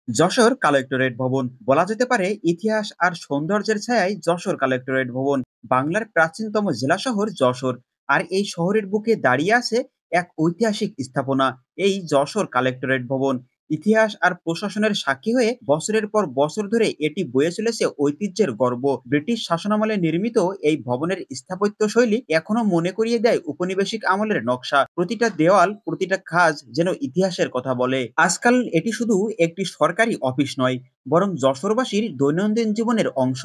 Jessore collectorate ভবন বলা যেতে পারে ইতিহাস আর সৌন্দর্যের ছায়ায় যশোর কালেক্টরেট ভবন বাংলার প্রাচীনতম জেলা শহর যশোর। আর এই শহরের বুকে দাঁড়িয়ে আছে এক ঐতিহাসিক স্থাপনা, এই যশোর কালেক্টরেট ভবন। ইতিহাস আর প্রশাসনের সাক্ষী হয়ে বছরের পর বছর ধরে এটি বয়ে চলেছে ঐতিহ্যের গর্ব। ব্রিটিশ শাসনামলে নির্মিত এই ভবনের স্থাপত্য শৈলী এখনো মনে করিয়ে দেয় উপনিবেশিক আমলের নকশা। প্রতিটা দেওয়াল, প্রতিটা খাজ যেন ইতিহাসের কথা বলে। আজকাল এটি শুধু একটি সরকারি অফিস নয়, বরং যশোরবাসীর দৈনন্দিন জীবনের অংশ।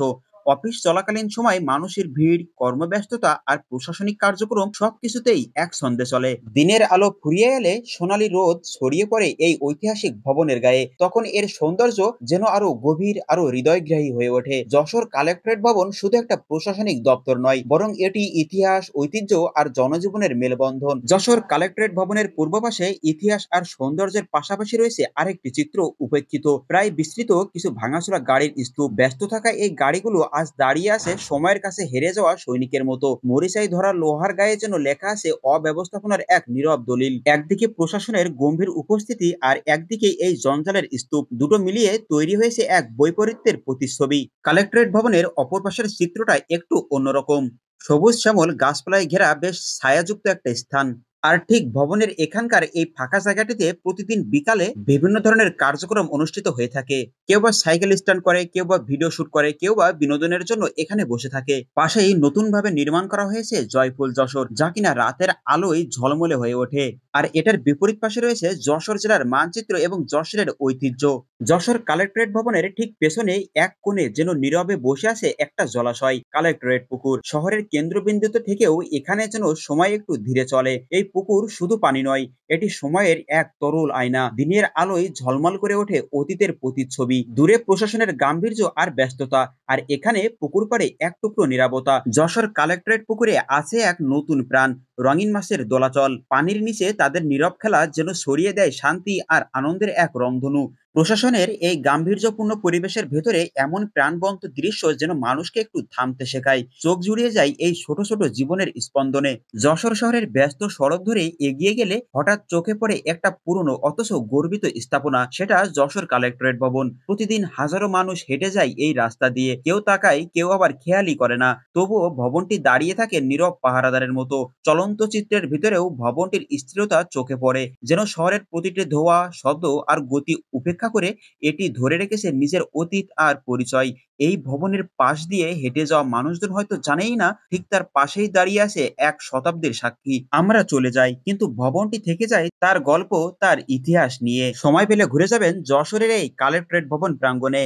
অফিস চলাকালীন সময় মানুষের ভিড়, কর্মব্যস্ততা আর প্রশাসনিক কার্যক্রম সবকিছুতেই এক ছন্দে চলে। দিনের আলো ফুরিয়ে এলে সোনালী রোদ ছড়িয়ে পড়ে এই ঐতিহাসিক ভবনের গায়ে, তখন এর সৌন্দর্য যেন আরো গভীর, আরো হৃদয়গ্রাহী হয়ে ওঠে। যশোর কালেক্টরেট ভবন শুধু একটা প্রশাসনিক দপ্তর নয়, বরং এটি ইতিহাস, ঐতিহ্য আর জনজীবনের মেলবন্ধন। যশোর কালেক্টরেট ভবনের পূর্ব পাশে ইতিহাস আর সৌন্দর্যের পাশাপাশি রয়েছে আরেকটি চিত্র উপেক্ষিত, প্রায় বিস্তৃত কিছু ভাঙাচোরা গাড়ির স্তূপ। ব্যস্ত থাকা এই গাড়িগুলো আজ দাঁড়িয়ে আছে সময়ের কাছে হেরে যাওয়া সৈনিকের মতো। মরিচাই ধরা লোহার গায়ে যেন লেখা আছে অব্যবস্থাপনার এক নীরব দলিল। একদিকে প্রশাসনের গম্ভীর উপস্থিতি, আর একদিকে এই জঞ্জালের স্তূপ, দুটো মিলিয়ে তৈরি হয়েছে এক বৈপরীত্যের প্রতিচ্ছবি। কালেক্টরেট ভবনের অপর পাশের চিত্রটা একটু অন্যরকম। সবুজ শ্যামল গাছপালায় ঘেরা বেশ ছায়াযুক্ত একটা স্থান। আর ঠিক ভবনের এখানকার এই ফাঁকা জায়গাটিতে প্রতিদিন বিকালে বিভিন্ন ধরনের কার্যক্রম অনুষ্ঠিত হয়ে থাকে। কেউ বা সাইকেল স্ট্যান্ড করে, কেউ বা ভিডিও শুট করে, কেউ বা বিনোদনের জন্য এখানে বসে থাকে। পাশেই নতুন ভাবে নির্মাণ করা হয়েছে জয়ফুল যশোর, যা কিনা রাতের আলোয় ঝলমলে হয়ে ওঠে। আর এটার বিপরীত পাশে রয়েছে যশোর জেলার মানচিত্র এবং যশোরের ঐতিহ্য। যশোর কালেক্টরেট ভবনের ঠিক পেছনে এক কোণে যেন নীরবে বসে আছে একটা জলাশয়, কালেক্টরেট পুকুর। শহরের কেন্দ্রবিন্দুতে থেকেও এখানে যেন সময় একটু ধীরে চলে। এই পুকুর শুধু পানি নয়, এটি সময়ের এক তরল আয়না। দিনের আলোয় ঝলমল করে ওঠে অতীতের প্রতিচ্ছবি। দূরে প্রশাসনের গাম্ভীর্য আর ব্যস্ততা, আর এখানে পুকুর পাড়ে এক টুকরো নীরবতা। যশোর কালেক্টরেট পুকুরে আছে এক নতুন প্রাণ, রঙিন মাছের দোলাচল। পানির নিচে তাদের নীরব খেলা যেন ছড়িয়ে দেয় শান্তি আর আনন্দের এক রংধনু। প্রশাসনের এই গাম্ভীর্যপূর্ণ পরিবেশের ভেতরে এমন প্রাণবন্ত দৃশ্য যেন মানুষকে একটু থামতে শেখায়। চোখ জুড়িয়ে যায় এই ছোট ছোট জীবনের স্পন্দনে। যশোর শহরের ব্যস্ত সড়ক ধরে এগিয়ে গেলে হঠাৎ চোখে পড়ে একটা পুরনো অথচ গর্বিত স্থাপনা, সেটা যশোর কালেক্টরেট ভবন। প্রতিদিন হাজারো মানুষ হেঁটে যায় এই রাস্তা দিয়ে, কেউ তাকায়, কেউ আবার খেয়ালই করে না। তবুও ভবনটি দাঁড়িয়ে থাকে নীরব পাহারাদারের মতো। চলন্ত চিত্রের ভিতরেও ভবনটির স্থিরতা চোখে পড়ে, যেন শহরের প্রতিটি ধোঁয়া, শব্দ আর গতি উপেক্ষা করে এটি ধরে রেখেছে নিজের অতীত আর পরিচয়। এই ভবনের পাশ দিয়ে হেঁটে যাওয়া মানুষজন হয়তো জানেই না ঠিক তার পাশেই দাঁড়িয়ে আছে এক শতাব্দীর সাক্ষী। আমরা চলে যাই, কিন্তু ভবনটি থেকে যায় তার গল্প, তার ইতিহাস নিয়ে। সময় পেলে ঘুরে যাবেন যশোরের এই কালেক্টরেট ভবন প্রাঙ্গণে।